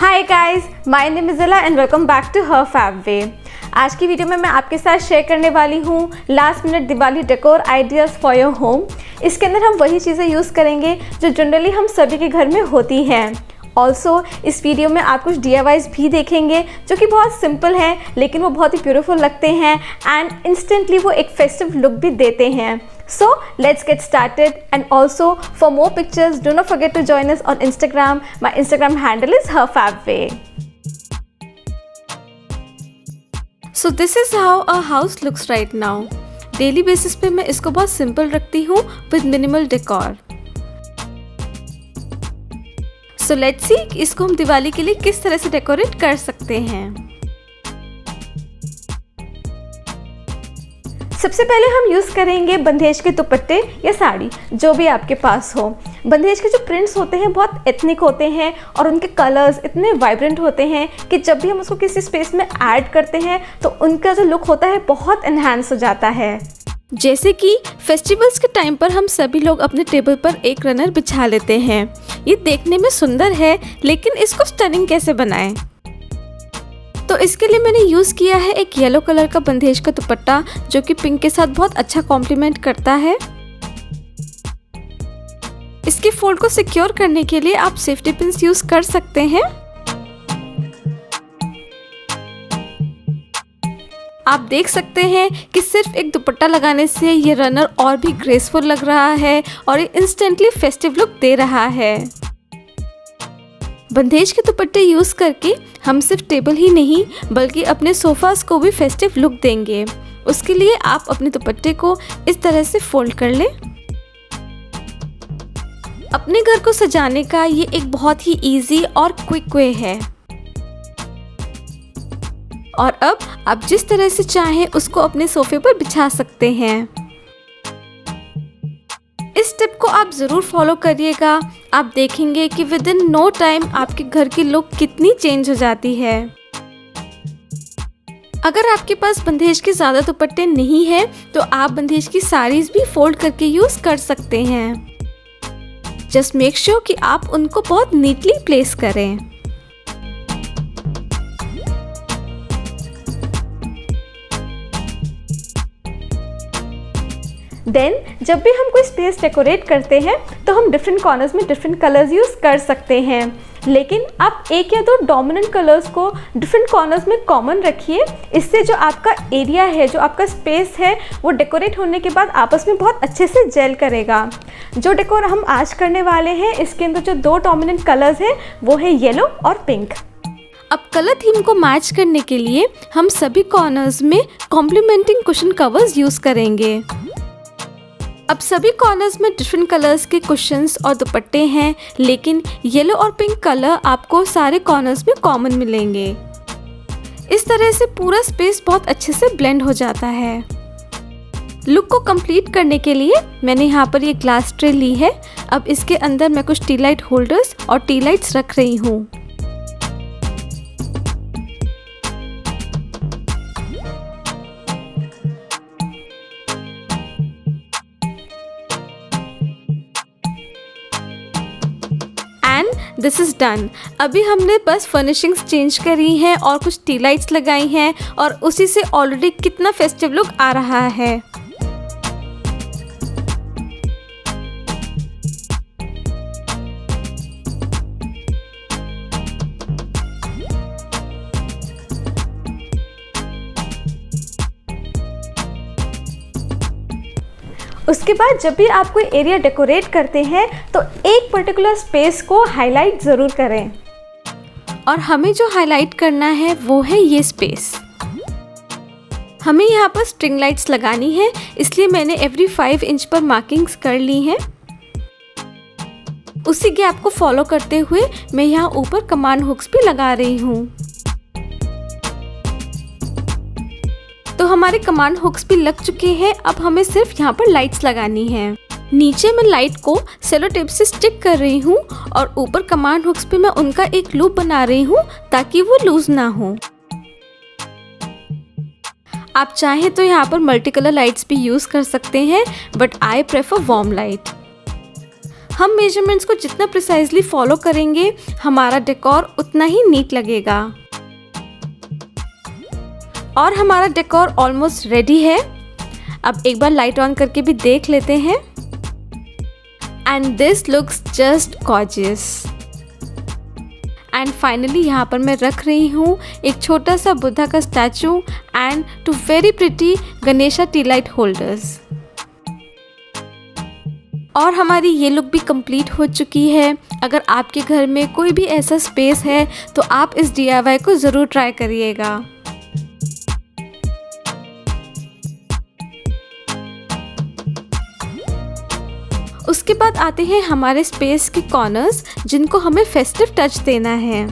Hi guys, my name is Ila and welcome back to her fab way. आज की video में मैं आपके साथ शेयर करने वाली हूँ last minute Diwali decor ideas for your home. इसके अंदर हम वही चीज़ें यूज़ करेंगे जो जनरली हम सभी के घर में होती हैं। ऑल्सो इस वीडियो में आप कुछ DIYs भी देखेंगे जो कि बहुत सिंपल हैं लेकिन वो बहुत ही ब्यूटीफुल लगते हैं एंड इंस्टेंटली वो एक फेस्टिव लुक भी देते हैं। So let's get started, and also for more pictures do not forget to join us on Instagram. My Instagram handle is herfabway. So this is how a house looks right now. Daily basis पे मैं इसको बहुत simple रखती हूँ with minimal decor. So let's see इसको हम दिवाली के लिए किस तरह से डेकोरेट कर सकते हैं। सबसे पहले हम यूज़ करेंगे बंदेज के दुपट्टे या साड़ी, जो भी आपके पास हो। बंदेज के जो प्रिंट्स होते हैं बहुत एथनिक होते हैं और उनके कलर्स इतने वाइब्रेंट होते हैं कि जब भी हम उसको किसी स्पेस में ऐड करते हैं तो उनका जो लुक होता है बहुत एनहांस हो जाता है। जैसे कि फेस्टिवल्स के टाइम पर हम सभी लोग अपने टेबल पर एक रनर बिछा लेते हैं। ये देखने में सुंदर है लेकिन इसको स्टनिंग कैसे बनाएं? तो इसके लिए मैंने यूज़ किया है एक येलो कलर का बंदेज का दुपट्टा जो कि पिंक के साथ बहुत अच्छा कॉम्प्लीमेंट करता है। इसके फोल्ड को सिक्योर करने के लिए आप सेफ्टी पिन्स यूज़ कर सकते हैं। आप देख सकते हैं कि सिर्फ एक दुपट्टा लगाने से ये रनर और भी ग्रेसफुल लग रहा है और ये इंस्टेंटली फेस्टिव लुक दे रहा है। बंदेज के दुपट्टे यूज़ करके हम सिर्फ टेबल ही नहीं बल्कि अपने सोफ़ास को भी फेस्टिव लुक देंगे। उसके लिए आप अपने दुपट्टे को इस तरह से फोल्ड कर लें। अपने घर को सजाने का ये एक बहुत ही इजी और क्विक वे है और अब आप जिस तरह से चाहें उसको अपने सोफे पर बिछा सकते हैं। इस टिप को आप ज़रूर फॉलो करिएगा। आप देखेंगे कि विद इन नो टाइम आपके घर की लुक कितनी चेंज हो जाती है। अगर आपके पास बंदेज के ज़्यादा दुपट्टे नहीं हैं तो आप बंदेज की साड़ीज़ भी फोल्ड करके यूज़ कर सकते हैं। जस्ट मेक श्योर कि आप उनको बहुत नीटली प्लेस करें। देन जब भी हम कोई स्पेस डेकोरेट करते हैं तो हम डिफरेंट कॉर्नर्स में डिफरेंट कलर्स यूज़ कर सकते हैं, लेकिन आप एक या दो डोमिनेंट कलर्स को डिफरेंट कॉर्नर्स में कॉमन रखिए। इससे जो आपका एरिया है, जो आपका स्पेस है, वो डेकोरेट होने के बाद आपस में बहुत अच्छे से जेल करेगा। जो डेकोर हम आज करने वाले हैं इसके अंदर जो दो डोमिनेंट कलर्स हैं वो है येलो और पिंक। अब कलर थीम को मैच करने के लिए हम सभी कॉर्नर्स में कॉम्प्लीमेंटिंग कुशन कवर्स यूज़ करेंगे। अब सभी कॉर्नर्स में डिफरेंट कलर्स के कुशन्स और दुपट्टे हैं, लेकिन येलो और पिंक कलर आपको सारे कॉर्नर्स में कॉमन मिलेंगे। इस तरह से पूरा स्पेस बहुत अच्छे से ब्लेंड हो जाता है। लुक को कंप्लीट करने के लिए मैंने यहाँ पर ये ग्लास ट्रे ली है। अब इसके अंदर मैं कुछ टी लाइट होल्डर्स और टी लाइट्स रख रही हूँ। This is done. अभी हमने बस फर्निशिंग्स चेंज करी हैं और कुछ टी लाइट्स लगाई हैं और उसी से ऑलरेडी कितना फेस्टिव लुक आ रहा है। उसके बाद जब भी आप कोई एरिया डेकोरेट करते हैं तो एक पर्टिकुलर स्पेस को हाईलाइट ज़रूर करें, और हमें जो हाईलाइट करना है वो है ये स्पेस। हमें यहाँ पर स्ट्रिंग लाइट्स लगानी है, इसलिए मैंने एवरी 5 इंच पर मार्किंग्स कर ली हैं। उसी गैप को फॉलो करते हुए मैं यहाँ ऊपर कमांड हुक्स भी लगा रही हूँ। तो हमारे कमांड हुक्स भी लग चुके हैं। अब हमें सिर्फ यहाँ पर लाइट्स लगानी है। नीचे मैं लाइट को सेलो टेप से स्टिक कर रही हूँ और ऊपर कमांड हुक्स पे मैं उनका एक लूप बना रही हूँ ताकि वो लूज ना हो। आप चाहें तो यहाँ पर मल्टी कलर लाइट्स भी यूज़ कर सकते हैं, but I prefer warm light. हम मेजरमेंट्स को जितना प्रिसाइजली फॉलो करेंगे हमारा डेकोर उतना ही नीट लगेगा। और हमारा डेकोर ऑलमोस्ट रेडी है। अब एक बार लाइट ऑन करके भी देख लेते हैं। And this looks just gorgeous. And finally यहाँ पर मैं रख रही हूँ एक छोटा सा बुद्धा का statue and 2 very pretty Ganesha T light holders. और हमारी ये लुक भी कंप्लीट हो चुकी है। अगर आपके घर में कोई भी ऐसा स्पेस है तो आप इस DIY को ज़रूर ट्राई करिएगा। उसके बाद आते हैं हमारे स्पेस के कॉर्नर्स जिनको हमें फेस्टिव टच देना है।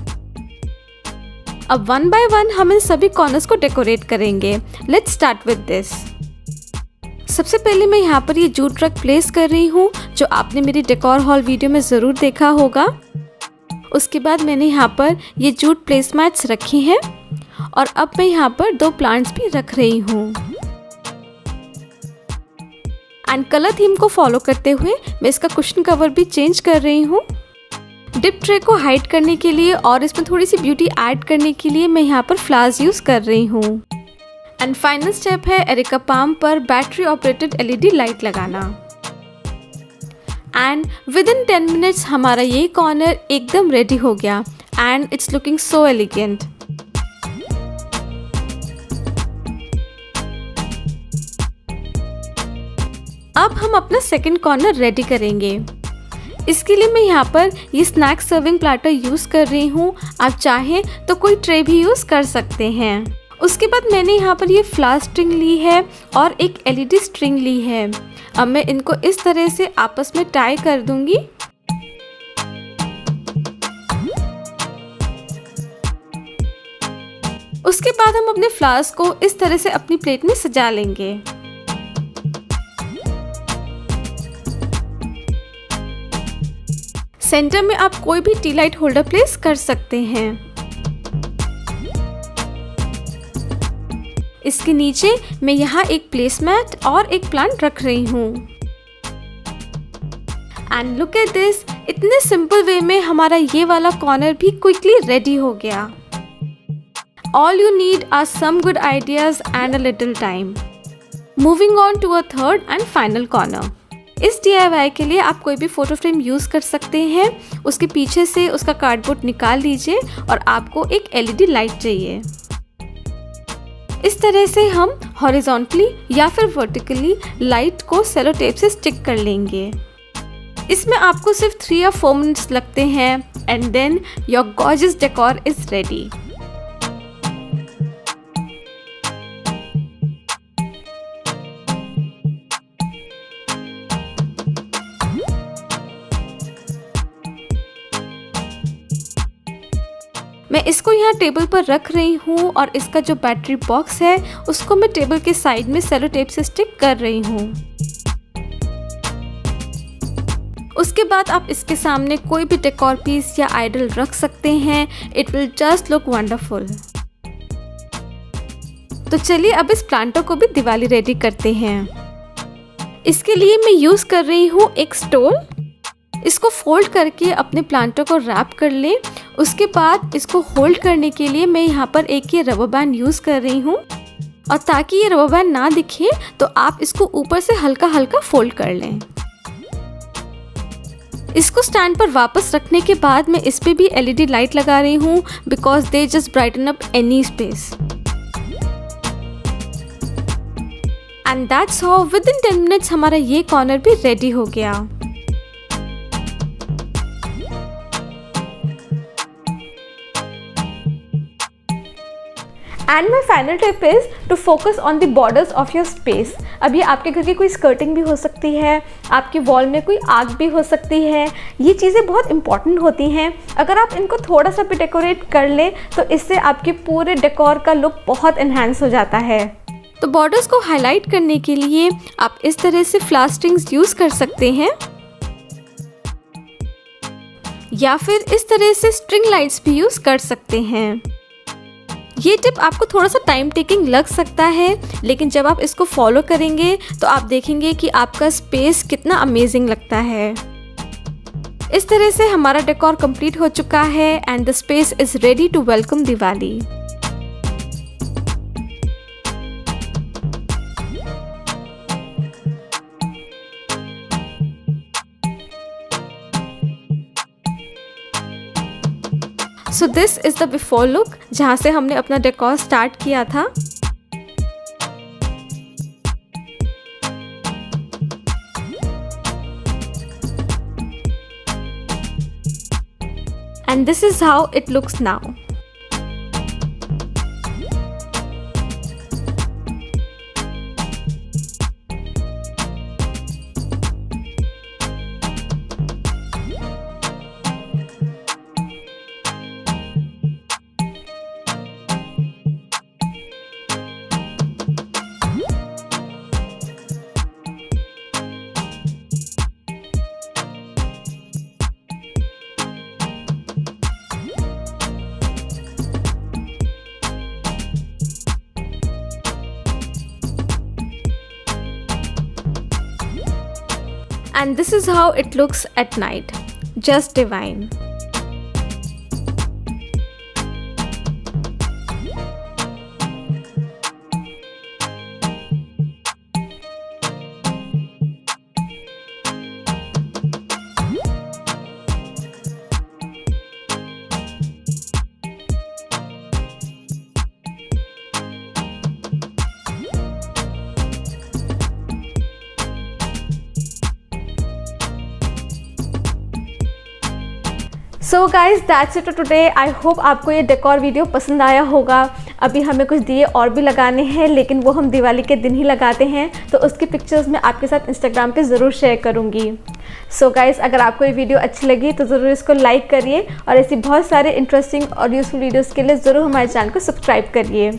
अब 1 बाय 1 हम इन सभी कॉर्नर्स को डेकोरेट करेंगे। Let's start with this. सबसे पहले मैं यहाँ पर ये जूट रग प्लेस कर रही हूँ जो आपने मेरी डेकोर हॉल वीडियो में ज़रूर देखा होगा। उसके बाद मैंने यहाँ पर ये जूट प्लेसमैट्स रखी हैं और अब मैं यहाँ पर 2 प्लांट्स भी रख रही हूँ। एंड कलर थीम को फॉलो करते हुए मैं इसका कुशन कवर भी चेंज कर रही हूँ। डिप ट्रे को हाइड करने के लिए और इसमें थोड़ी सी ब्यूटी ऐड करने के लिए मैं यहाँ पर फ्लावर्स यूज़ कर रही हूँ। एंड फाइनल स्टेप है एरिका पाम पर बैटरी ऑपरेटेड LED लाइट लगाना। एंड विद इन 10 मिनट्स हमारा ये कॉर्नर एकदम रेडी हो गया and it's looking so elegant. अब हम अपना सेकंड कॉर्नर रेडी करेंगे। इसके लिए मैं यहाँ पर ये स्नैक सर्विंग प्लेटर यूज़ कर रही हूँ। आप चाहें तो कोई ट्रे भी यूज़ कर सकते हैं। उसके बाद मैंने यहाँ पर ये फ्लावर स्ट्रिंग ली है और एक LED स्ट्रिंग ली है। अब मैं इनको इस तरह से आपस में टाई कर दूंगी। उसके बाद हम अपने फ्लावर्स को इस तरह से अपनी प्लेट में सजा लेंगे। सेंटर में आप कोई भी टी लाइट होल्डर प्लेस कर सकते हैं। इसके नीचे मैं यहाँ एक प्लेसमैट और एक प्लांट रख रही हूँ। एंड लुक एट दिस, इतने सिंपल वे में हमारा ये वाला कॉर्नर भी क्विकली रेडी हो गया। All you need are some good ideas and a little time. Moving on to a third and final corner. इस DIY के लिए आप कोई भी फोटो फ्रेम यूज़ कर सकते हैं। उसके पीछे से उसका कार्डबोर्ड निकाल लीजिए और आपको एक LED लाइट चाहिए। इस तरह से हम हॉरिजॉन्टली या फिर वर्टिकली लाइट को सेलो टेप से स्टिक कर लेंगे। इसमें आपको सिर्फ 3 या 4 मिनट्स लगते हैं and then your gorgeous decor is ready. मैं इसको यहाँ टेबल पर रख रही हूँ और इसका जो बैटरी बॉक्स है उसको मैं टेबल के साइड में सेलो टेप से स्टिक कर रही हूँ। उसके बाद आप इसके सामने कोई भी डेकोर पीस या आइडल रख सकते हैं। It will just look wonderful. तो चलिए अब इस प्लांटों को भी दिवाली रेडी करते हैं। इसके लिए मैं यूज़ कर रही हूँ एक स्टोल। इसको फोल्ड करके अपने प्लांटों को रैप कर लें। उसके बाद इसको होल्ड करने के लिए मैं यहाँ पर एक ये रबर बैंड यूज़ कर रही हूँ और ताकि ये रबर बैंड ना दिखे तो आप इसको ऊपर से हल्का हल्का फोल्ड कर लें। इसको स्टैंड पर वापस रखने के बाद मैं इस पे भी LED लाइट लगा रही हूँ because they just brighten up any space. And that's how within 10 minutes हमारा ये कॉर्नर भी रेडी हो गया। And my final tip is to focus on the borders of your space. अब ये आपके घर की कोई स्कर्टिंग भी हो सकती है, आपकी वॉल में कोई आग भी हो सकती है। ये चीज़ें बहुत इंपॉर्टेंट होती हैं। अगर आप इनको थोड़ा सा भी डेकोरेट कर लें तो इससे आपके पूरे डेकोर का लुक बहुत इन्हांस हो जाता है। तो बॉर्डर्स को हाईलाइट करने के लिए आप इस तरह से फ्लावर स्ट्रिंग्स यूज़ कर सकते हैं या फिर इस तरह से स्ट्रिंग लाइट्स भी यूज़ कर सकते हैं। ये टिप आपको थोड़ा सा टाइम टेकिंग लग सकता है, लेकिन जब आप इसको फॉलो करेंगे तो आप देखेंगे कि आपका स्पेस कितना अमेजिंग लगता है। इस तरह से हमारा डेकोर कंप्लीट हो चुका है and the space is ready to welcome Diwali. So this is the before look, जहाँ से हमने अपना डेकोर स्टार्ट किया था। And this is how it looks now. And this is how it looks at night. Just divine. So guys that's it today. I hope आपको ये decor video पसंद आया होगा। अभी हमें कुछ दिए और भी लगाने हैं, लेकिन वो हम दिवाली के दिन ही लगाते हैं, तो उसकी पिक्चर्स मैं आपके साथ इंस्टाग्राम पे ज़रूर शेयर करूँगी। सो गाइज अगर आपको ये वीडियो अच्छी लगी तो ज़रूर इसको लाइक करिए और ऐसी बहुत सारे इंटरेस्टिंग और यूजफुल वीडियोज़ के लिए ज़रूर हमारे चैनल को सब्सक्राइब करिए।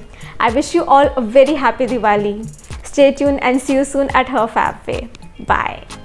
I wish you all a very happy Diwali. Stay tune and see you soon at her fab way. Bye.